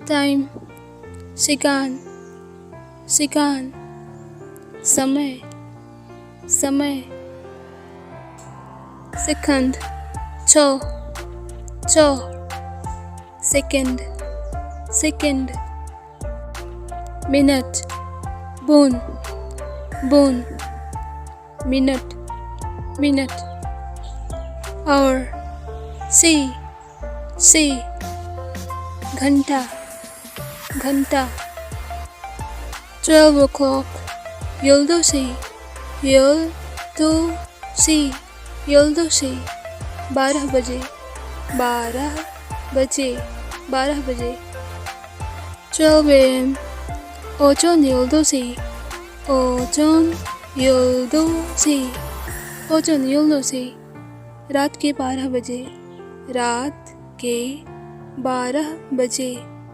time 시간 시간 समय समय second 초 second second minute bun minute minute hour see घंटा 12 o'clock 12시 12 बजे 12 a.m. 오전 12시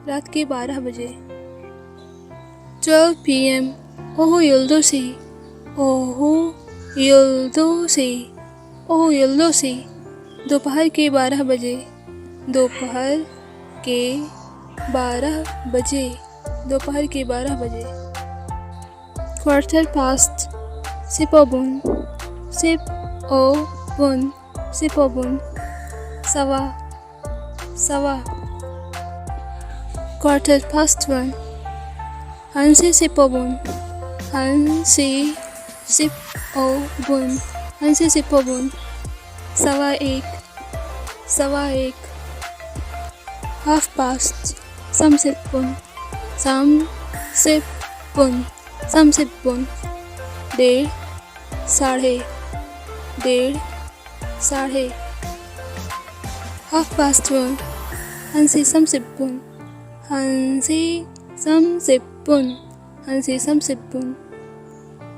रात के 12 बजे 12 p.m. 오후 12시 दोपहर के 12 बजे quarter past 15 सवा quarter past 1 한시 15분 सवा एक half past 30분 डेढ़ साढ़े half past 1 한시 30분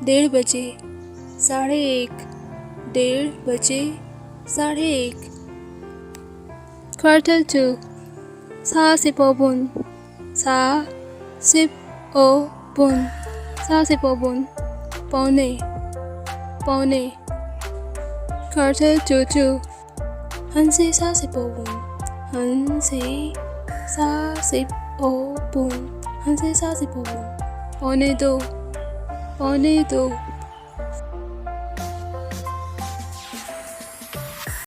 डेढ़ बजे साढ़े एक quarter to 45분 पौने quarter to 2 한시 45분 पौने दो